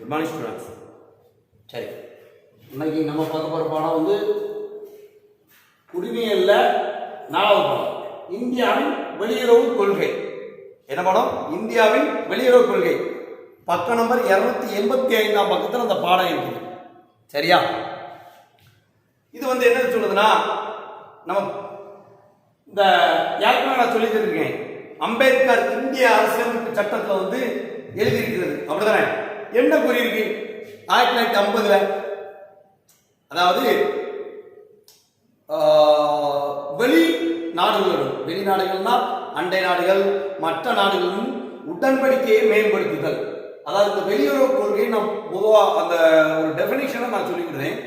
Good morning students. சரி, இன்னைக்கு நம்ம பார்க்க போகிற பாடம் வந்து குடிமையல்ல 4வது பாடம், இந்தியாவின் வெளியுறவு கொள்கை. என்ன பாடம்? இந்தியாவின் வெளியுறவு கொள்கை. பக்கம் நம்பர் 285 பக்கத்தில் அந்த பாடம் இருக்குது. சரியா? இது வந்து என்ன சொல்லுதுன்னா, நம்ம இந்த யாருக்குமே நான் சொல்லி தருக்கேன், அம்பேத்கர் இந்திய அரசியலமைப்பு சட்டத்தில் வந்து எழுதியிருக்கிறது. அப்படிதானே? என்ன கூறியிருக்கு? 1950 அதாவது வெளிநாடுகள்னா அண்டை நாடுகள் மற்ற நாடுகளும் உடன்படிக்கையை மேம்படுத்துதல். அதாவது இந்த வெளியுறவு கொள்கையை நான் பொதுவாக அந்த ஒரு டெஃபினிஷனை நான் சொல்லிக்கிறேன்.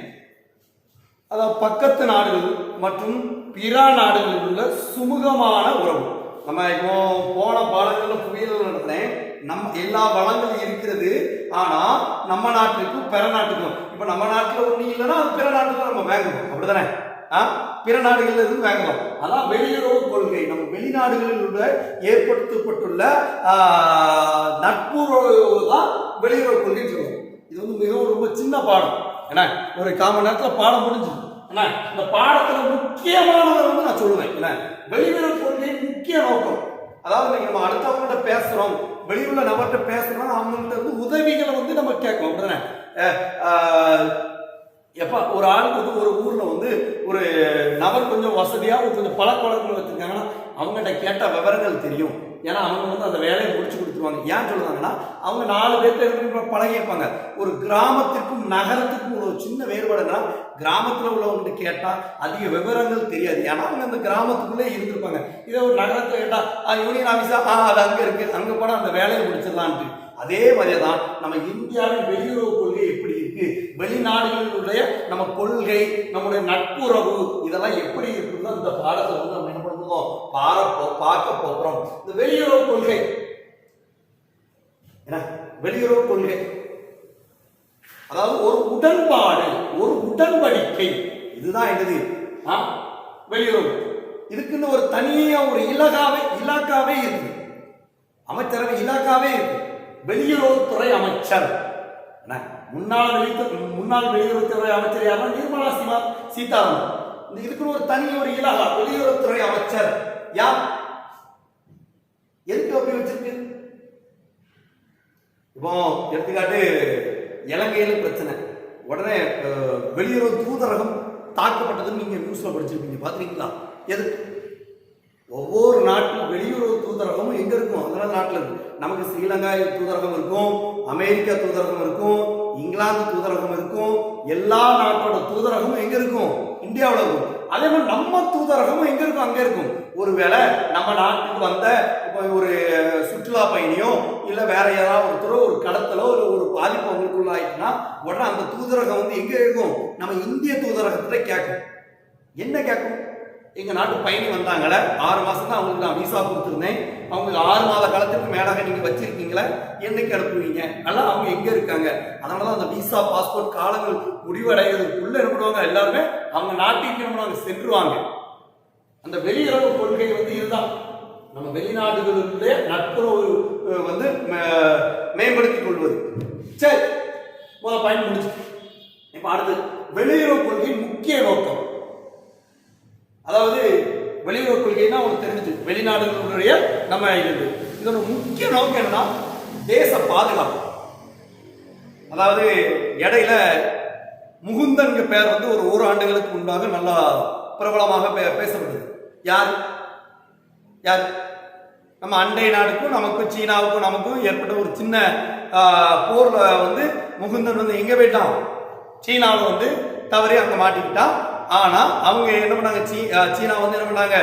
அதாவது பக்கத்து நாடுகள் மற்றும் பிற நாடுகளில் உள்ள சுமூகமான உறவு. நம்ம இப்போ போன பாடங்களில் புவியியல் நடத்துறேன். நம்ம எல்லா வளங்களும் இருக்கிறது, ஆனா நம்ம நாட்டுக்கும் பிற நாட்டுக்கும், இப்ப நம்ம நாட்டுல ஒண்ணு இல்லைன்னா அது பிற நாட்டுல நம்ம வாங்கணும். அப்படிதானே? பிற நாடுகள்ல இருந்து வாங்கலாம். அதான் வெளியுறவு கொள்கை. நம்ம வெளிநாடுகளில் உள்ள ஏற்படுத்தப்பட்டுள்ள நட்புறவு தான் வெளியுறவு கொள்கைன்னு சொல்லுவோம். இது வந்து மிகவும் ரொம்ப சின்ன பாடம். ஏன்னா ஒரு 1/4 மணி நேரத்துல பாடம் முடிஞ்சு. இந்த பாடத்துல முக்கியமானதை வந்து நான் சொல்லுவேன். என்ன வெளியுறவு கொள்கையின் முக்கிய நோக்கம்? அதாவது இன்னைக்கு நம்ம அடுத்தவங்கள்ட்ட பேசுறோம், வெளியுள்ள நபர்கிட்ட பேசுறோம், அவங்கள்ட்ட இருந்து உதவிகளை வந்து நம்ம கேட்கணும். அப்படிதானே? எப்ப ஒரு ஆளுக்கு வந்து ஒரு ஊர்ல வந்து ஒரு நபர் கொஞ்சம் வசதியா கொஞ்சம் பழக்க வழக்கங்கள் வச்சிருக்காங்கன்னா அவங்ககிட்ட கேட்ட விவரங்கள் தெரியும். ஏன்னா அவங்க வந்து அந்த வேலையை முடிச்சு கொடுத்துருவாங்க. ஏன் சொல்லுவாங்கன்னா அவங்க 4 பேர்த்த பழகியிருப்பாங்க. ஒரு கிராமத்திற்கும் நகரத்துக்கும் ஒரு சின்ன வேறுபாடுனா, கிராமத்தில் உள்ளவங்ககிட்ட கேட்டால் அதிக விவரங்கள் தெரியாது. ஏன்னா அவங்க அந்த கிராமத்துக்குள்ளே இருந்திருப்பாங்க. இதே ஒரு நகரத்தில் கேட்டால் யூனியன் ஆஃபீஸா அது அங்கே இருக்கு, அங்கே போனால் அந்த வேலையை முடிச்சிடலான்ட்டு. அதே மாதிரியே தான் நம்ம இந்தியாவின் வெளியுறவு கொள்கை எப்படி இருக்கு, வெளிநாடுகளுடைய நம்ம கொள்கை, நம்முடைய நட்புறவு இதெல்லாம் எப்படி இருக்குன்னு இந்த பாடத்தில் வந்து நம்ம என்ன பண்ணுறோம், பார்க்க போகிறோம். இந்த வெளியுறவு கொள்கை என்ன? வெளியுறவு கொள்கை அதாவது ஒரு உடன்பாடு, ஒரு உடன்படிக்கை. இதுதான் என்னது? வெளியுறவு. இதுக்குன்னு ஒரு தனியா ஒரு இலாக்காவே இருக்கு, அமைச்சரவை இலாக்காவே இருக்கு. வெளியுறவுத்துறை அமைச்சர் முன்னாள் வெளியுறவுத்துறை அமைச்சர் யாரா? நிர்மலா சீதாராமன். இதுக்குன்னு ஒரு தனி ஒரு இலாகா வெளியுறவுத்துறை அமைச்சர். யார்? எதுக்கு அப்படி வச்சிருக்கு? இப்போ எடுத்துக்காட்டு, இலங்கையில பிரச்சனை, உடனே வெளியுறவு தூதரகம் தாக்கப்பட்டதுன்னு நீங்க நியூஸ்ல படிச்சிருப்பீங்க, பாத்தீங்களா? எதுக்கு? ஒவ்வொரு நாட்டில் வெளியுறவு தூதரகமும் எங்க இருக்கும்? அதனால நாட்டில் இருக்கு. நமக்கு ஸ்ரீலங்கா தூதரகம் இருக்கும், அமெரிக்கா தூதரகம் இருக்கும், இங்கிலாந்து தூதரகம் இருக்கும். எல்லா நாட்டோட தூதரகமும் எங்க இருக்கும்? இந்தியாவில் இருக்கும். அதே மாதிரி நம்ம தூதரகமும் எங்க இருக்கும்? அங்க இருக்கும். ஒருவேளை நம்ம நாட்டுக்கு வந்த ஒரு சுற்றுலா பயணியோ இல்ல வேற யாராவது ஒருத்தரோ ஒரு கடத்தலோ ஒரு பாதிப்பு அவங்களுக்குள்ள ஆயிடுச்சுன்னா உடனே அந்த தூதரகம் வந்து எங்க இருக்கும்? நம்ம இந்திய தூதரகத்துல கேட்கும். என்ன கேட்கும்? எங்க நாட்டு பயணி வந்தாங்களே, 6 மாசம் தான் அவங்களுக்கு நான் விசா கொடுத்துருந்தேன், அவங்களுக்கு 6 மாத காலத்துக்கு மேலாக நீங்க வச்சிருக்கீங்களே, என்னைக்கு அனுப்புவீங்க? அதெல்லாம் அவங்க எங்க இருக்காங்க? அதனாலதான் அந்த விசா பாஸ்போர்ட் காலங்கள் முடிவடைவதற்குள்ள என்ன பண்ணுவாங்க, எல்லாருமே அவங்க நாட்டுக்கு நம்ம சென்றுவாங்க. அந்த வெளியுறவு கொள்கை வந்து இதுதான். நம்ம வெளிநாடுகளுடைய நட்புறவு வந்து மேம்படுத்திக் கொள்வது. சரி, முதல் பாயிண்ட் முடிச்சு. இப்ப அடுத்து வெளியுறவு கொள்கையின் முக்கிய நோக்கம். அதாவது வெளியுறவு கொள்கைன்னா உங்களுக்கு தெரிஞ்சு வெளிநாடுகளுடைய நம்ம இருக்கு. இதோட முக்கிய நோக்கம் என்னன்னா தேச பாதுகாப்பு. அதாவது இடையில முகுந்தன் பேர் வந்து ஒரு 1 ஆண்டுகளுக்கு முன்பாக நல்லா பிரபலமாக பேசப்படுது. யார்? நம்ம அண்டை நாடுக்கும் நமக்கும் சீனாவுக்கும் நமக்கும் ஏற்பட்ட ஒரு சின்ன போர்ல வந்து முகுந்தன் வந்து எங்க போயிட்டான்? சீனாவில் வந்து தவறி அங்க மாட்டிக்கிட்டான். ஆனா அவங்க என்ன பண்ணாங்க? சீனா வந்து என்ன பண்ணாங்க?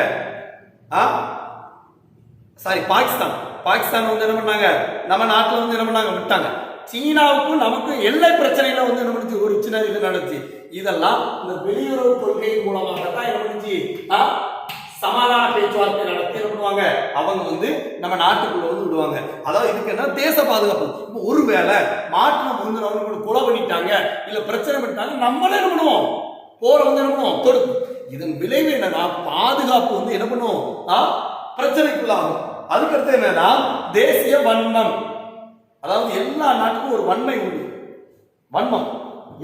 பாகிஸ்தான் வந்து என்ன பண்ணாங்க? நம்ம நாட்டில் வந்து என்ன பண்ணாங்க? விட்டாங்க. சீனாவுக்கும் நமக்கும் எல்லை பிரச்சனையில வந்து என்ன பண்ணுச்சு? ஒரு சின்ன இது நடந்துச்சு. இதெல்லாம் இந்த வெளியுறவு கொள்கையின் மூலமாக தான் என்ன பண்ணுச்சு? சமாதான பேச்சுவார்த்தை நடத்தி என்ன பண்ணுவாங்க? அவங்க வந்து நம்ம நாட்டுக்குள்ள வந்து விடுவாங்க. அதாவது இதுக்கு என்ன? தேச பாதுகாப்பு. இப்போ ஒருவேளை மாற்றம் வந்து அவங்க கொலை பண்ணிட்டாங்க இல்ல பிரச்சனை பண்ணிட்டாங்க, நம்மளே என்ன பண்ணுவோம்? போரை வந்து என்ன பண்ணுவோம்? தொடுக்கும். இதன் விளைவு என்னன்னா பாதுகாப்பு வந்து என்ன பண்ணுவோம்? பிரச்சனைக்குள்ளாகும். அதுக்கடுத்து என்னன்னா தேசிய வன்மம். அதாவது எல்லா நாட்டுக்கும் ஒரு வன்மை உண்டு. வன்மம்.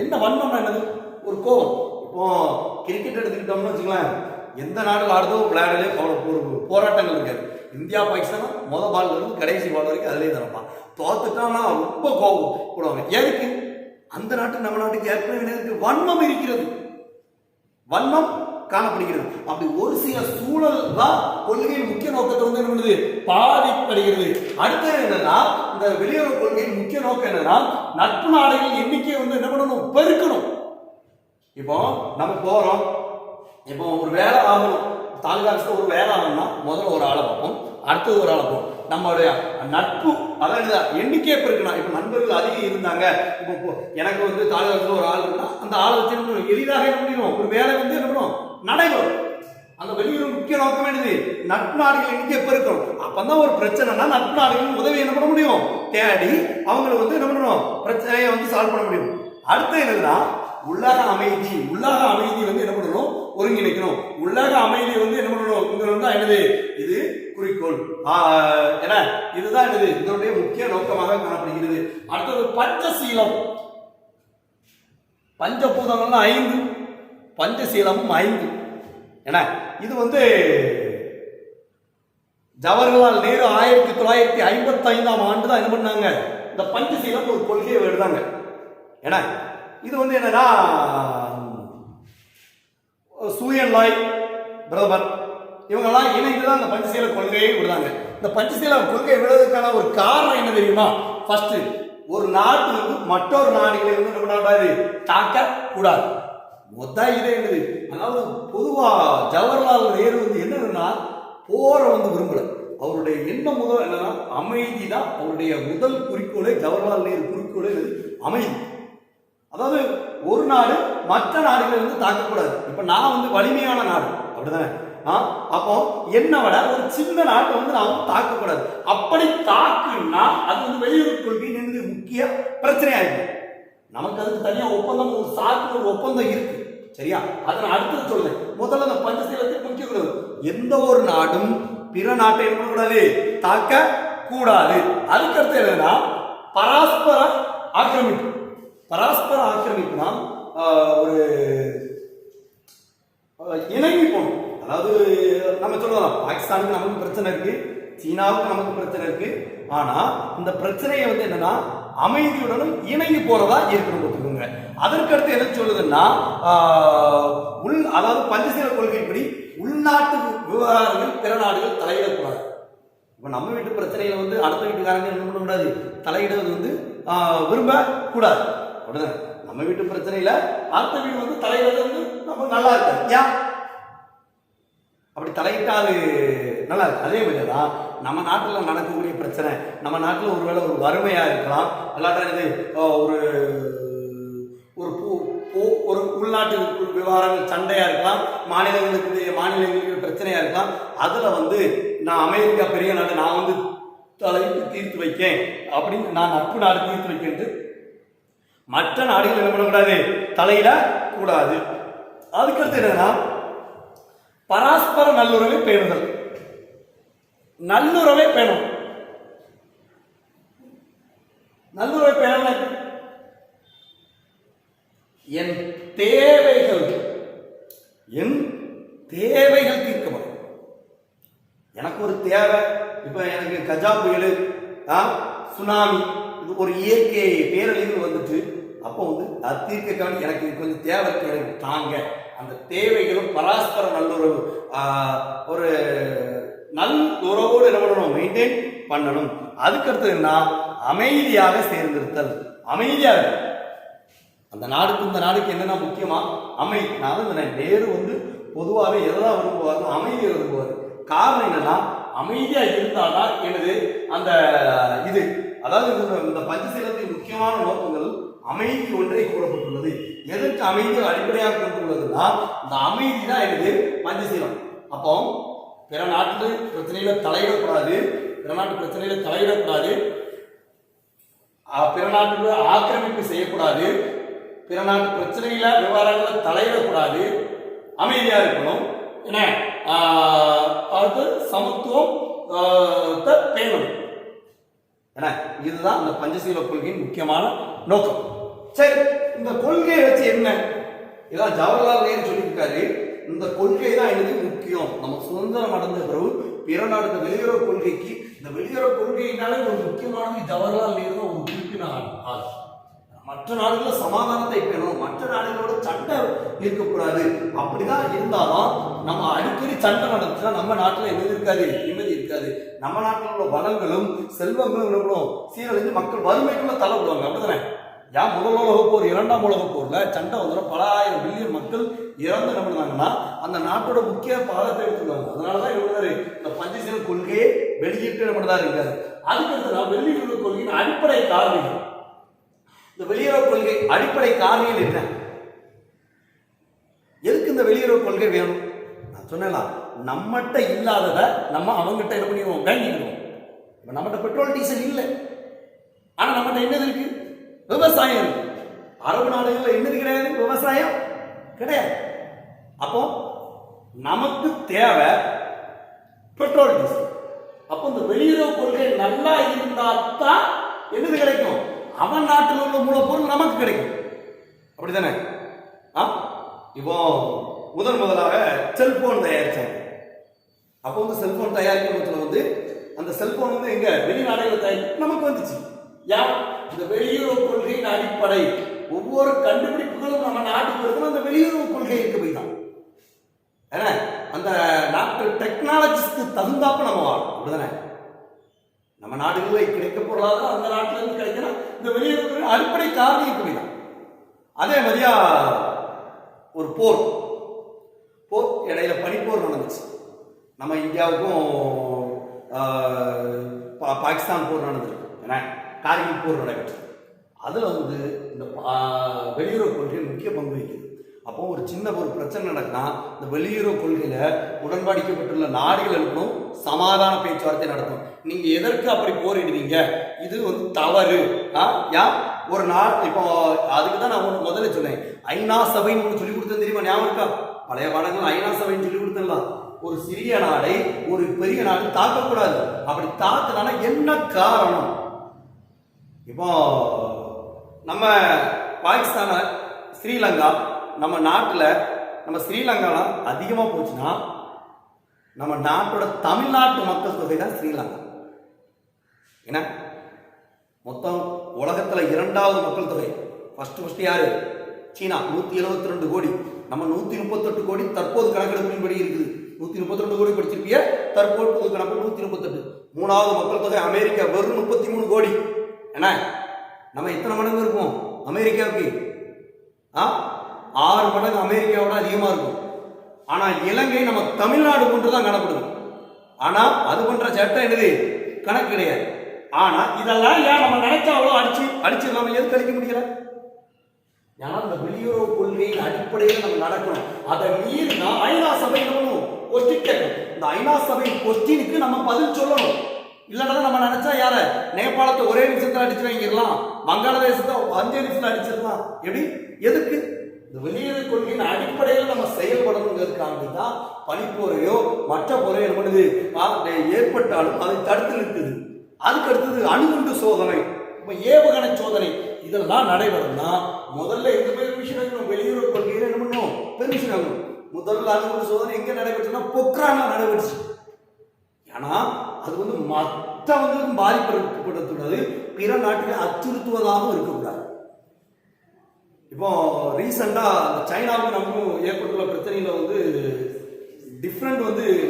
என்ன வன்மம்னா என்னது? ஒரு கோபம். இப்போ கிரிக்கெட் எடுத்துக்கிட்டோம்னு வச்சுக்கலாம், எந்த நாடு ஆடுதோ விளையாடலே ஒரு போராட்டங்கள் இருக்காது. இந்தியா பாகிஸ்தான் மொதல் பால் இருந்து கடைசி பால் வரைக்கும் அதிலே தரப்பான். தோத்துட்டான்னா ரொம்ப கோபம் போடுவாங்க. எதுக்கு? அந்த நாட்டு நம்ம நாட்டுக்கு ஏற்கனவே வன்மம் இருக்கிறது, வன்மம் காணப்படுகிறது. அப்படி ஒரு சில சூழல் தான் கொள்கையின் முக்கிய நோக்கத்தை வந்து என்ன பண்ணுது, பாதிப்படுகிறது. அடுத்தது என்னன்னா, இந்த வெளியுறவு கொள்கையின் முக்கிய நோக்கம் என்னன்னா, நட்பு நாடுகளின் எண்ணிக்கையை வந்து என்ன பண்ணணும், பெருக்கணும். இப்போ நம்ம போறோம், இப்போ ஒரு வேலை ஆகணும், தாலுகா ஆஃபீஸ்ல ஒரு வேலை ஆகணும்னா முதல்ல ஒரு ஆளை பார்ப்போம், அடுத்தது ஒரு ஆளை பார்ப்போம். நம்மளுடைய நட்பு அதாவது எண்ணிக்கையை பெருக்கணும். இப்போ நண்பர்கள் அதிகம் இருந்தாங்க, இப்போ எனக்கு வந்து தாலுகா ஆஃபீஸ்ல ஒரு ஆள் இருக்குன்னா அந்த ஆளை வச்சு எளிதாக என்ன பண்ணிடுவோம், ஒரு வேலை வந்து என்ன பண்ணுவோம், நடைபெறும். அந்த வெளியுறவு முக்கிய நோக்கம் என்னது, நட்பு நாடுகள் எண்ணிக்கை பெருக்கணும். அப்பதான் ஒரு பிரச்சனைனா நட்பு நாடுகளின் உதவி என்ன பண்ண முடியும், தேடி அவங்களுக்கு வந்து என்ன பண்ணணும், பிரச்சனையை வந்து சால்வ் பண்ண முடியும். அடுத்து என்னதுன்னா, உலக அமைதி. உலக அமைதி வந்து என்ன பண்ணணும், ஒருங்கிணைக்கணும். உலக அமைதி வந்து என்ன பண்ணணும், இங்க என்னது, இது குறிக்கோள். ஏன்னா இதுதான் என்னது, இதனுடைய முக்கிய நோக்கமாக காணப்படுகிறது. அடுத்தது பஞ்சசீலம். பஞ்சபூதங்கள்லாம் 5, பஞ்சசீலமும் 5. ஏன்னா இது வந்து ஜவஹர்லால் நேரு 1955ஆம் ஆண்டு தான் என்ன பண்ணாங்க, இந்த பஞ்சசீலம் ஒரு கொள்கையை எழுதாங்க. ஏன்னா இது வந்து என்னன்னா, சூயன் லாய் பிரதமர் இவங்கெல்லாம் இணைந்துதான் இந்த பஞ்சசீல கொள்கையை விடுறாங்க. இந்த பஞ்சசீல கொள்கையை விடுவதற்கான ஒரு காரணம் என்ன தெரியுமா? ஃபர்ஸ்ட், ஒரு நாட்டு வந்து மற்றொரு நாடுகளை வந்து என்ன பண்ணக்கூடாது, தாக்க கூடாது. மொத்தம் இதே என்னது, அதாவது பொதுவா ஜவஹர்லால் நேரு வந்து என்னன்னா, போரை வந்து விரும்பல. அவருடைய எண்ணம் முதல் என்னன்னா, அமைதி தான் அவருடைய முதல் குறிக்கோளே. ஜவஹர்லால் நேரு குறிக்கோளே அமைதி. அதாவது ஒரு நாடு மற்ற நாடுகளை வந்து தாக்கக்கூடாது. இப்ப நான் வந்து வலிமையான நாடு அப்படிதானே, அப்போ என்னை விட ஒரு சின்ன நாட்டை வந்து நான் தாக்கக்கூடாது. அப்படி தாக்குன்னா அது வந்து வெளியுறவு கொள்கையின் என்னது முக்கிய பிரச்சனையாயிருக்கு. நமக்கு அதுக்கு தனியா ஒப்பந்தம், ஒரு சாக்கு ஒரு ஒப்பந்தம் இருக்கு, சரியா? அதை நான் அடுத்தது சொல்றேன். முதல்ல அந்த பஞ்சசீலத்தை முக்கியக்கூடாது. எந்த ஒரு நாடும் பிற நாட்டை என்ன பண்ணக்கூடாது, தாக்க கூடாது. அதுக்கடுத்து என்னன்னா, பரஸ்பர ஆக்கிரமிப்பு. பரஸ்பர ஆக்கிரமிப்புனா ஒரு இணங்கி போகணும். அதாவது நம்ம சொல்லலாம், பாகிஸ்தானுக்கு நமக்கு பிரச்சனை இருக்கு, சீனாவுக்கு நமக்கு பிரச்சனை இருக்கு. ஆனா இந்த பிரச்சனையை வந்து என்னன்னா, அமைதியுடனும் இணங்கி போறதா இருக்கணும் பார்த்துக்கோங்க. அதற்கடுத்து என்ன சொல்லுதுன்னா, அதாவது பஞ்சசீல கொள்கைப்படி உள்நாட்டு விவகாரங்கள் பிற நாடுகள் தலையிடக்கூடாது. இப்ப நம்ம வீட்டு பிரச்சனையில வந்து அடுத்த வீட்டுக்காரங்க என்ன பண்ண கூடாது, தலையிடுவது வந்து விரும்ப கூடாது. நம்ம வீட்டு பிரச்சனையில அடுத்த வீடு வந்து தலையிடுறது வந்து நம்ம நல்லா இருக்கு. ஏன் அப்படி தலையிட்டாது நல்லா இருக்கு. அதே மாதிரிதான் நம்ம நாட்டில் நடக்கக்கூடிய பிரச்சனை, நம்ம நாட்டில் ஒருவேளை ஒரு வறுமையா இருக்கலாம், அல்லாட்டது ஒரு ஒரு உள்நாட்டு விவகாரங்கள் சண்டையா இருக்கலாம், மாநிலங்களுக்கு பிரச்சனையா இருக்கலாம். அதுல வந்து நான் அமெரிக்கா பெரிய நாடு, நான் வந்து தலையிட்டு தீர்த்து வைக்கேன் அப்படின்னு, நான் நட்பு நாடு தீர்த்து வைக்கின்றது மற்ற நாடுகள் என்ன பண்ணக்கூடாது, தலையிட கூடாது. அதுக்கடுத்து என்னன்னா, பரஸ்பர நல்லுறவை பேணுதல். நல்லுறவை பேணும். நல்லுறவை பேண என் தேவைகள் தீர்க்கப்படும். எனக்கு ஒரு தேவை, இப்ப எனக்கு கஜா புயல், சுனாமி, இது ஒரு இயற்கை பேரழிவு வந்துட்டு, அப்போ வந்து அது தீர்க்க எனக்கு கொஞ்சம் தேவை, எனக்கு தாங்க. அந்த தேவைகளும் பரஸ்பர நல்லுறவு, ஒரு நல்லுறவோடு என்ன பண்ணணும், மெயின்டைன் பண்ணணும். அதுக்கடுத்து என்ன, அமைதியாக சேர்ந்திருத்தல். அமைதியாக அந்த நாடுக்கு இந்த நாடுக்கு என்னென்ன முக்கியமா அமைதி. நான் நேரு வந்து பொதுவாகவே எதெல்லாம் விரும்புவார், அமைதியை விரும்புவார். காரணம் என்னன்னா, அமைதியா இருந்தால்தான் எனது அந்த இது, அதாவது இந்த பஞ்சசீலத்தின் முக்கியமான நோக்கங்கள் அமைதி ஒன்றை கூறப்பட்டுள்ளது. எதற்கு அமைதியை அடிப்படையாக கொண்டுள்ளதுன்னா, இந்த அமைதி தான் எனது பஞ்சசீலம். அப்போ பிற நாட்டு பிரச்சனையில தலையிடக்கூடாது, பிற நாட்டு பிரச்சனையில தலையிடக்கூடாது, பிற நாட்டுல ஆக்கிரமிப்பு செய்யக்கூடாது, பிற நாட்டு பிரச்சனையில விவகாரங்களை தலையிடக்கூடாது, அமைதியா இருக்கணும். என்ன அது சமத்துவம் பேணும். இதுதான் அந்த பஞ்சசீல கொள்கையின் முக்கியமான நோக்கம். சரி, இந்த கொள்கையை வச்சு என்ன? இதான் ஜவஹர்லால் நேரு சொல்லியிருக்காரு, இந்த கொள்கை தான் எனக்கு முக்கியம். நம்ம சுதந்திரம் அடைந்த பிறகு பிற நாடு வெளியுறவு கொள்கைக்கு, இந்த வெளியுறவு கொள்கையினாலே ஒரு முக்கியமானது ஜவஹர்லால் நேரு தான் ஒரு குறிப்பின ஆள். மற்ற நாடுகள சமாதானத்தை பெறணும், மற்ற நாடுகளோட சண்டை இருக்கக்கூடாது. அப்படிதான் இருந்தாலும் நம்ம அடிக்கடி சண்டை நடந்துச்சுன்னா நம்ம நாட்டில் எது இருக்காது, நிம்மதி இருக்காது. நம்ம நாட்டில் உள்ள வளங்களும் செல்வங்களும் என்னப்படும் சீரழிஞ்சு மக்கள் வறுமைக்குள்ள தள்ளப்படுவாங்க. அப்படிதானே? ஏன் முதல் உலக போர், இரண்டாம் உலக போர்ல சண்டை வந்துடும், பல ஆயிரம் பில்லியன் மக்கள் இறந்து என்ன பண்ணாங்கன்னா அந்த நாட்டோட முக்கிய பாகத்தை எடுத்துருவாங்க. அதனாலதான் எழுதுறாரு, இந்த பஞ்சசீல கொள்கையை வெளியிட்டு என்ன பண்ணதா இருக்காரு. அதுக்கு வெளியுறவு கொள்கையின் அடிப்படை காரணிகள், இந்த வெளியுறவு கொள்கை அடிப்படை காரணிகள் என்ன? எதுக்கு இந்த வெளியுறவு கொள்கை வேணும்? நான் சொன்னேன், நம்மகிட்ட இல்லாததை நம்ம அவங்ககிட்ட என்ன பண்ணிடுவோம், வாங்கிடுவோம். இப்போ நம்மகிட்ட பெட்ரோல் டீசல் இல்லை, ஆனா நம்மகிட்ட என்னது இருக்கு? விவசாயம் இருக்கு. அரபு நாடுகளில் என்னது கிடையாது? விவசாயம் கிடையாது. அப்போ நமக்கு தேவை பெட்ரோல் டீசல். அப்போ இந்த வெளியுறவு கொள்கை நல்லா இருந்தால்தான் என்னது கிடைக்கும்? அவன் நாட்டில் உள்ள மூலப்பொருள் நமக்கு கிடைக்கும். அப்படித்தானே? இப்போ முதலாக செல்போன் தயாரிச்சாங்க. அப்போ வந்து செல்போன் தயாரிக்கிறதுல அந்த செல்போன் எங்க வெளிநாடுகளில் தயாரிக்க நமக்கு வந்துச்சு. யார்? இந்த வெளியுறவு கொள்கையின் அடிப்படை. ஒவ்வொரு கண்டுபிடிப்புகளும் நம்ம நாட்டுக்கு இருக்கணும், அந்த வெளியுறவு கொள்கை இருக்க போய் தான். ஏன்னா அந்த நாட்டு டெக்னாலஜிஸ்க்கு தகுந்தாப்ப நம்ம வாழணும். அப்படிதானே? நம்ம நாடுகளில் கிடைக்க பொருளாதாரம் அந்த நாட்டில இருந்து கிடைக்கணும், இந்த வெளியுறவு அடிப்படை காரணம் இருக்க போய் தான். அதே மாதிரியா ஒரு போர் இடையில பனிப்போர் நடந்துச்சு. நம்ம இந்தியாவுக்கும் பாகிஸ்தான் போர் நடந்திருக்கு. ஏன்னா கார்கில் போர் நடைபெற்றது. அதுல இந்த வெளியுறவு கொள்கை முக்கிய பங்கு வகிக்குது. அப்போ ஒரு சின்ன ஒரு பிரச்சனை நடக்குன்னா இந்த வெளியுறவு கொள்கையில உடன்பாடிக்கப்பட்டுள்ள நாடுகளுக்கும் சமாதான பேச்சுவார்த்தை நடத்தும். நீங்க எதற்கு அப்படி போரிடுவீங்க? இது தவறு. ஒரு நாள் இப்போ அதுக்கு தான் நான் முதல்ல சொன்னேன், ஐநா சபைன்னு சொல்லி கொடுத்தேன் தெரியுமா? ஞாபகம் இருக்கா? பழைய பாடங்கள் ஐநா சபைன்னு சொல்லி கொடுத்துடலாம். ஒரு சிறிய நாடை ஒரு பெரிய நாடு தாக்கக்கூடாது. அப்படி தாக்குனா என்ன காரணம்? இப்போ நம்ம பாகிஸ்தான, ஸ்ரீலங்கா, நம்ம நாட்டில் நம்ம ஸ்ரீலங்காலாம் அதிகமாக போச்சுன்னா நம்ம நாட்டோட தமிழ்நாட்டு மக்கள் தொகை தான் ஸ்ரீலங்கா. ஏன்னா மொத்தம் உலகத்தில் 2வது மக்கள் தொகை. ஃபர்ஸ்ட் யாரு? சீனா 172 கோடி. நம்ம 138 கோடி தற்போது கணக்கெடுப்பின்படி இருக்குது. 132 கோடி படிச்சிருப்பிய, தற்போது கணக்கு 138. 3வது மக்கள் தொகை அமெரிக்கா, வெறும் 33 கோடி. என்ன நம்ம எத்தனை மடங்கு இருக்கும் அமெரிக்காவுக்கு? 6 மடங்கு அமெரிக்காவோட அதிகமா இருக்கும். ஆனா இலங்கை நம்ம தமிழ்நாடு போன்றுதான் காணப்படுது. ஆனா அது பண்ற சட்டம் என்னது? கணக்கு கிடையாது. ஆனா இதெல்லாம் ஏன் நம்ம நினைச்சா அவ்வளவு அடிச்சு நம்ம எதுக்கு அடிக்க முடியல? ஏன்னா இந்த வெளியுறவு கொள்கையின் அடிப்படையில் நம்ம நடக்கணும். அதை மீறினா ஐநா சபை கொஸ்டின் கேட்கணும். இந்த ஐநா சபை கொஸ்டினுக்கு நம்ம பதில் சொல்லணும். இல்லைன்னா நம்ம நினைச்சா யார நேபாளத்தை ஒரே நிமிஷத்துல அடிச்சு வாங்கிடலாம், வங்காளதேசத்தை 5 நிமிஷத்துல அடிச்சிடலாம். எப்படி? எதுக்கு? இந்த வெளியுறவு கொள்கையின் அடிப்படையில் நம்ம செயல்படணுங்கிறதுக்காக தான் பனிப்போரையோ மற்ற போரையோ என்ன பண்ணுது ஏற்பட்டாலும் அதை தடுத்து நிறுத்துது. அதுக்கு அடுத்தது அணுகுண்டு சோதனை, ஏவுகணை சோதனை, இதெல்லாம் நடைபெறும்னா முதல்ல எங்க பெர்மிஷன் ஆகணும்? வெளியுறவு கொள்கையில என்ன பண்ணணும்? பெர்மிஷன் ஆகணும். முதல்ல அணுகுண்டு சோதனை எங்க நடைபெற்றுனா பொக்ரான்ல நடைபெற்றுச்சு. ஏன்னா அது மற்றவங்களுக்கும் பாதிப்படையக்கூடாது, பிற நாட்டுகளை அச்சுறுத்துவதாகவும் இருக்கக்கூடாது. இப்போ ரீசெண்டா சைனாவுக்கு நமக்கும் ஏற்பட்டுள்ள பிரச்சனையில டிஃப்ரெண்ட்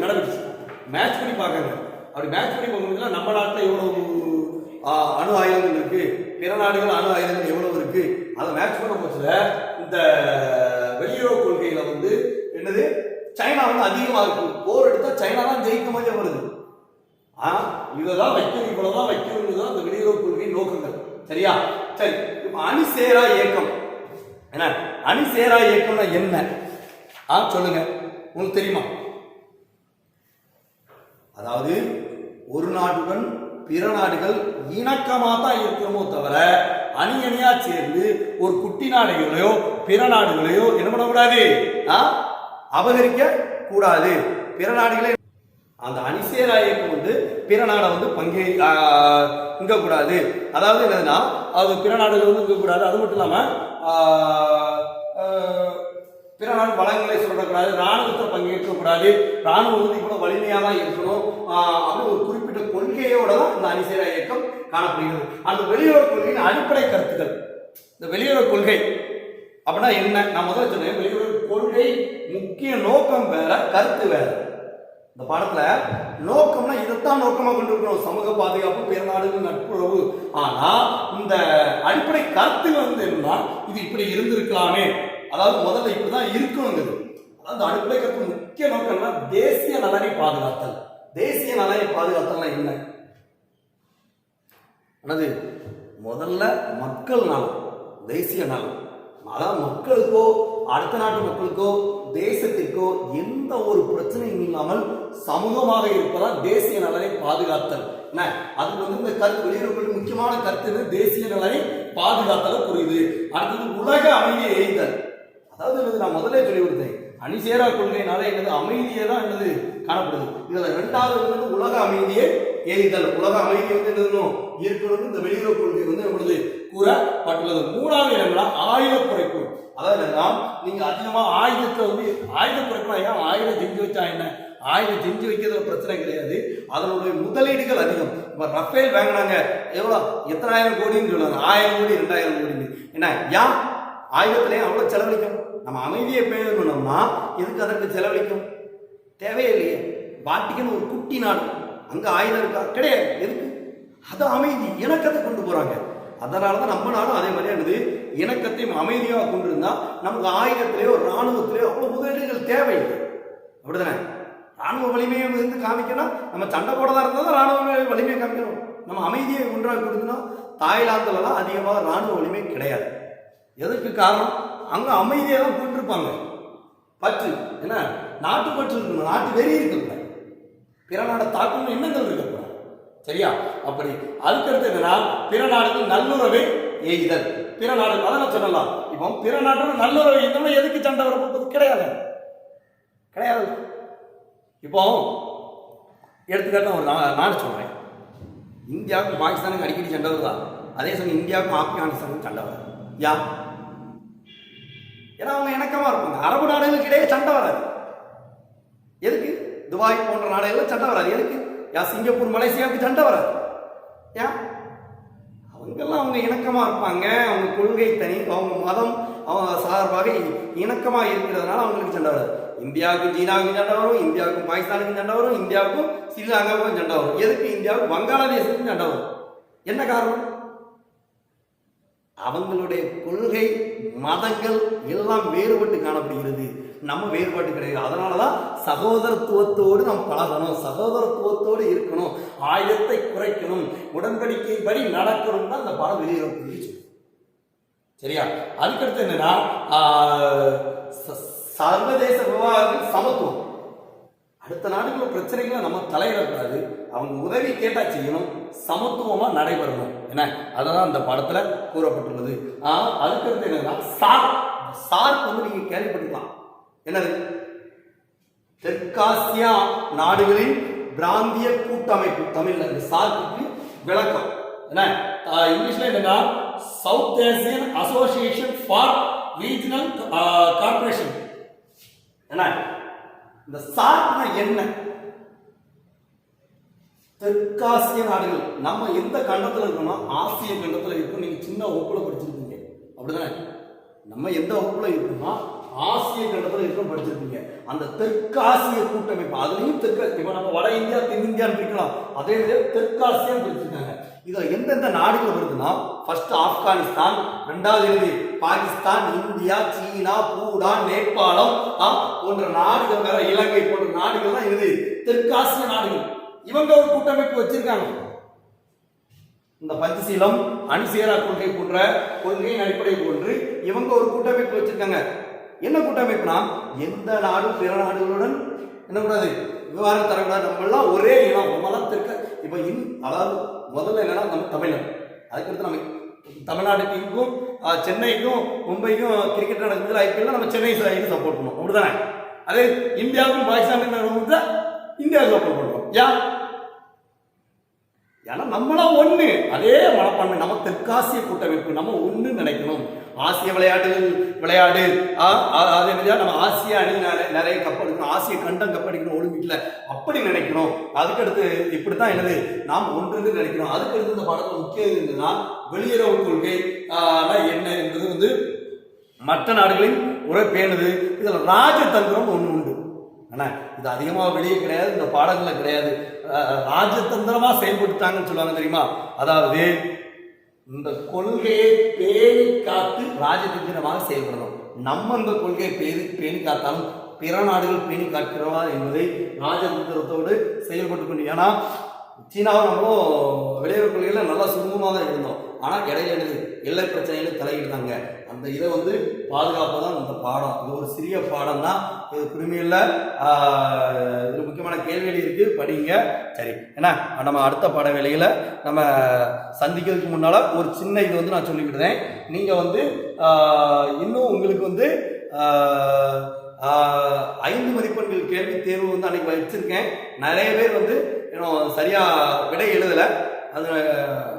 நடைபெற்றுச்சு. மேட்ச் பண்ணி பார்க்கங்க. அப்படி மேட்ச் பண்ணி பார்க்கறதுல நம்ம நாட்டில் எவ்வளவு அணு ஆயுதங்கள் இருக்கு, பிற நாடுகள் அணு ஆயுதங்கள் எவ்வளவு இருக்கு, அதை மேட்ச் பண்ண போச்சுல இந்த வெளியுறவு கொள்கையில என்னது சைனா அதிகமா இருக்கு. போர் எடுத்தா சைனா தான் ஜெயிக்க மாதிரி வருது. இதான் வைக்கணும், இவ்வளவுதான் வைக்கணும் இந்த வெளியுறவு கொள்கை நோக்கங்கள். சரியா? சரி, இப்ப அணிசேரா இயக்கம் என்ன? அணிசேரா இயக்கம்னா என்ன சொல்லுங்க, உங்களுக்கு தெரியுமா? அதாவது ஒரு நாட்டுடன் பிற நாடுகள் இணக்கமா தான் இருக்கணுமோ தவிர அணியணியா சேர்ந்து ஒரு குட்டி நாடுகளையோ பிற நாடுகளையோ என்ன பண்ணக்கூடாது, அபகரிக்க கூடாது. பிற நாடுகளை அந்த அணிசேரா இயக்கம் வந்து பிற நாடை வந்து இங்கக்கூடாது. அதாவது என்னதுன்னா அது பிற நாடுகள் வந்து இங்கக்கூடாது. அது மட்டும் இல்லாமல் பிற நாடு வளங்களை சொல்லக்கூடாது, ராணுவத்தில் பங்கேற்கக்கூடாது, ராணுவம் வந்து இவ்வளோ வலிமையாக தான் இருக்கணும் அப்படின்னு ஒரு குறிப்பிட்ட கொள்கையோட தான் இந்த அணிசேரா இயக்கம் காணப்படுகிறது. அந்த வெளியுறவு கொள்கையின் அடிப்படை கருத்துக்கள். இந்த வெளியுறவு கொள்கை அப்படின்னா என்ன? நான் முதல்ல சொன்னேன், வெளியுறவு கொள்கை முக்கிய நோக்கம் வேற, கருத்து வேற. இந்த பாடத்துல நோக்கம்னா இதைத்தான் நோக்கமாக கொண்டு இருக்கணும், சமூக பாதுகாப்பு, பிற நாடுகள் நட்புறவு. ஆனா இந்த அடிப்படை கருத்து வந்து என்னன்னா இது இப்படி இருந்திருக்கலாமே, அதாவது முதல்ல இப்படிதான் இருக்கணுங்கிறது. அதாவது அடிப்படை கருத்து முக்கிய நோக்கம்னா தேசிய நலனை பாதுகாத்தல். தேசிய நலனை பாதுகாத்தல்னா என்ன? அதாவது முதல்ல மக்கள் நலம், தேசிய நலம். அதாவது மக்களுக்கோ அடுத்த நாட்டு மக்களுக்கோ தேசத்திற்கோ எந்த ஒரு பிரச்சனையும் இல்லாமல் சமூகமாக இருப்பதா தேசிய நலனை பாதுகாத்தல். அது வந்து இந்த கருத்து வெளியுறவு முக்கியமான கருத்து தேசிய நலனை பாதுகாத்தல புரியுது. அடுத்தது உலக அமைதியை எய்தல். அதாவது நான் முதலே சொல்லி கொடுத்தேன், அணிசேரா கொள்கையினால என்னது அமைதியை தான் என்னது காணப்படுது. இதுல இரண்டாவது வந்து உலக அமைதியை எய்தல். உலக அமைதி வந்து என்னதுன்னு இருக்கணும் இந்த வெளியுறவு கொள்கை வந்து நம்மளது கூறப்பட்டுள்ளது. மூணாவது என்னன்னா ஆயுத குறைப்பு. அதாவது நீங்க அதிகமா ஆயுதத்தை வந்து ஆயுத குறைக்கலாம். ஏன் ஆயுதம் செஞ்சு வச்சா என்ன? ஆயுதம் செஞ்சு வைக்கிறதுல பிரச்சனை கிடையாது, அதனுடைய முதலீடுகள் அதிகம். இப்ப ரஃபேல் வாங்கினாங்க, எவ்வளோ எத்தனாயிரம் கோடின்னு சொல்லுவாங்க, 1000 கோடி 2000 கோடின்னு. என்ன ஏன் ஆயுதத்திலேயே அவ்வளோ செலவழிக்கும்? நம்ம அமைதியை பேசணும்னா எதுக்கு அதற்கு செலவழிக்கும்? தேவையில்லையே. வாட்டிக்கன்னு ஒரு குட்டி நாடு, அங்க ஆயுதம் இருக்கா? கிடையாது. எதுக்கு? அது அமைதி இணக்கத்தை கொண்டு போறாங்க. அதனாலதான் நம்ம நாடும் அதே மாதிரியானது இணக்கத்தையும் அமைதியாக கொண்டிருந்தா நமக்கு ஆயுதத்திலேயோ ராணுவத்திலேயோ அவ்வளவு முதலீடுகள் தேவையில்லை. அப்படிதானே? ராணுவ வலிமையை வந்து காமிக்கணும், நம்ம சண்டை போடதான் இருந்தால் தான் ராணுவ வலிமையை காமிக்கணும். நம்ம அமைதியை ஒன்றாக கொடுக்கணும். தாய்லாந்துலலாம் அதிகமாக ராணுவ வலிமை கிடையாது. எதற்கு காரணம்? அங்க அமைதியை தான் கொண்டிருப்பாங்க. பற்று என்ன? நாட்டு பற்று இருக்கணும், நாட்டு வெறி இருக்கக்கூடாது, பிற நாடை தாக்கணும் எண்ணங்கள் இருக்கக்கூடாது. சரியா? அப்படி அதுக்கடுத்து என்னன்னா பிற நாடுகள் நல்லுறவை எய்தல். பிற நாடுகள் அதை சொல்லலாம். இப்போ பிற நாடுகள் நல்லுறவை எய்தல் எதுக்கு சண்டை வரப்போது? கிடையாது, கிடையாது. இப்போ எடுத்துக்காட்டு ஒரு நாடு சொல்றேன், இந்தியாவுக்கும் பாகிஸ்தானுக்கு அடிக்கடி சண்டை வருதா? அதே சமயம் இந்தியாவுக்கும் ஆப்கானிஸ்தானுக்கும் சண்டை வராது. யா? ஏன்னா அவங்க இணக்கமா இருப்பாங்க. அரபு நாடுகளுக்கு இடையே சண்டை வராது. எதுக்கு? துபாய் போன்ற நாடுகளில் சண்டை வராது. எதுக்கு? சிங்கப்பூர் மலேசியாவுக்கு சண்டை வராது. ஏன்? அவங்கெல்லாம் அவங்க இணக்கமா இருப்பாங்க. அவங்க கொள்கை தனி, அவங்க மதம் அவங்க சார்பாக இணக்கமா இருக்கிறதுனால அவங்களுக்கு சண்டை வராது. இந்தியாவுக்கும் சீனாவுக்கும் சண்டை வரும், இந்தியாவுக்கும் பாகிஸ்தானுக்கும் சண்டை வரும், இந்தியாவுக்கும் ஸ்ரீலங்காவுக்கும் சண்டை வரும். எதுக்கு? இந்தியாவுக்கு வங்காளதேசத்துக்கும் சண்டை வரும். என்ன காரணம்? அவங்களுடைய கொள்கை மதங்கள் எல்லாம் வேறுபட்டு காணப்படுகிறது, நம்ம வேறுபாட்டு கிடையாது. அதனாலதான் சகோதரத்துவத்தோடு நம்ம பழகணும், சகோதரத்துவத்தோடு இருக்கணும், ஆயுதத்தை குறைக்கணும், உடன்படிக்கைப்படி நடக்கணும் தான் அந்த பாடம் வெளியுறவு. சரியா? அதுக்கடுத்து என்னன்னா சர்வதேச விவகாரங்கள் சமத்துவம். அடுத்த நாடுகள பிரச்சனைகளை நம்ம தலையிடக்கூடாது, அவங்க உதவி கேட்டா செய்யணும், சமத்துவமா நடைபெறணும். என்ன அதான் அந்த படத்துல கூறப்பட்டுள்ளது. அதுக்கடுத்து என்னன்னா சார்க் வந்து நீங்க கேள்விப்பட்டிருக்கலாம். என்னது? தெற்காசியா நாடுகளின் பிராந்திய கூட்டமைப்பு. தமிழ்ல சார்க்கு விளக்கம் என்ன? இங்கிலீஷ்ல என்னன்னா south Asian association for regional corporation. என்ன இந்த சார்க்னா என்ன? தெற்காசிய நாடுகள். நம்ம எந்த கண்டத்துல இருக்கோம்னா ஆசிய கண்டத்துல இருக்கோம். நீங்க சின்ன வகுப்புல படிச்சிருக்கீங்க, அப்படிதானே? நம்ம எந்த வகுப்புல இருக்கோம்னா ஆசிய கண்டத்துல இருக்கோம், படிச்சிருக்கீங்க. அந்த தெற்காசிய கூட்டமைப்பு, அதுலயும் இப்ப நம்ம வட இந்தியா தென்னிந்தியான்னு இருக்கலாம், அதே மாதிரி தெற்காசியம் பிரிச்சிருக்காங்க. இதுல எந்தெந்த நாடுகள் வருதுன்னா ஃபர்ஸ்ட் ஆப்கானிஸ்தான், ரெண்டாவது பாகிஸ்தான், இந்தியா, சீனா, பூடான், நேபாளம் போன்ற நாடுகள், வேற இலங்கை போன்ற நாடுகள் தான் இது தெற்காசிய நாடுகள். இவங்க ஒரு கூட்டமைப்பு வச்சிருக்காங்க. இந்த பஞ்சசீலம் அணிசேரா கொள்கை போன்ற கொள்கையின் அடிப்படை போன்று இவங்க ஒரு கூட்டமைப்பு வச்சிருக்காங்க. என்ன கூட்டமைப்புனா எந்த நாடும் பிற நாடுகளுடன் என்ன கூடாது, விவகாரம் தரக்கூடாது, நம்ம எல்லாம் ஒரே இனம், நம்மளாம் தெற்க. இப்ப அதாவது முதல்ல என்னன்னா நம்ம தமிழர், அதுக்கடுத்து நம்ம தமிழ்நாட்டுக்கும் சென்னைக்கும் மும்பைக்கும் கிரிக்கெட் நடக்குது, ஐபிஎல் நம்ம சென்னை சைடு சப்போர்ட் பண்ணுவோம், அப்படிதானே? அதே இந்தியாவுக்கும் பாகிஸ்தானுக்கும் இந்தியாவுக்கு சப்போர்ட் பண்ணுவோம். ஏன்? ஏன்னா நம்மளாம் ஒண்ணு, அதே மனப்பான்மை. நம்ம தெற்காசிய கூட்டமைப்பு, நம்ம ஒண்ணு நினைக்கணும். ஆசிய விளையாட்டுகள் விளையாடு, அதே மாதிரியா நம்ம ஆசிய அணி நிறைய கப் அடிக்கணும், ஆசிய கண்டம் கப் அடிக்கணும் ஒலிம்பிக்ல, அப்படி நினைக்கணும். அதுக்கடுத்து இப்படித்தான் என்னது, நாம் ஒன்று நினைக்கணும். அதுக்கடுத்து இந்த பாடத்தில் முக்கியம் இருந்ததுன்னா வெளியுறவு கொள்கை என்ன என்பது வந்து மற்ற நாடுகளின் உரை பேணுது. இதுல ராஜதந்திரம் ஒண்ணு உண்டு. ஆனா இது அதிகமாக வெளியே கிடையாது, இந்த பாடங்கள்ல கிடையாது. ராஜதந்திரமா செயல்படுத்தாங்கன்னு சொல்லுவாங்க தெரியுமா? அதாவது இந்த கொள்கையை பேணி காத்து ராஜதந்திரமாக செயல்படணும். நம்ம இந்த கொள்கையை பேணி காத்தாலும் பிற நாடுகள் பேணி காக்கிறவா என்பதை ராஜதந்திரத்தோடு செயல்பட்டு கொண்டு. ஏன்னா சீனாவை நம்மளும் வெளியுறவு கொள்கையில் நல்லா சுமூகமாக தான் இருந்தோம். ஆனால் இடையில எல்லை பிரச்சனைகளை தலையிடுறாங்க. அந்த இதை வந்து பாதுகாப்பு தான் இந்த பாடம். இது ஒரு சிறிய பாடம் தான், இது குடுமையில் இது முக்கியமான கேள்விகள் இருக்கு, படிங்க. சரி, ஏன்னா நம்ம அடுத்த பாட வேலையில் நம்ம சந்திக்கிறதுக்கு முன்னால் ஒரு சின்ன இது வந்து நான் சொல்லிக்கிட்டேன். நீங்கள் வந்து இன்னும் உங்களுக்கு வந்து 5 மதிப்பெண்கள் கேள்வி தேர்வு வந்து அன்னைக்கு வச்சிருக்கேன். நிறைய பேர் வந்து இன்னும் சரியா விடை எழுதலை. அது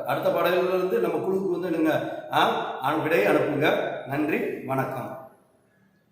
அடுத்த பாடல்கள் வந்து நம்ம குழுவுக்கு வந்து நீங்கள் விடை அனுப்புங்க. நன்றி, வணக்கம்.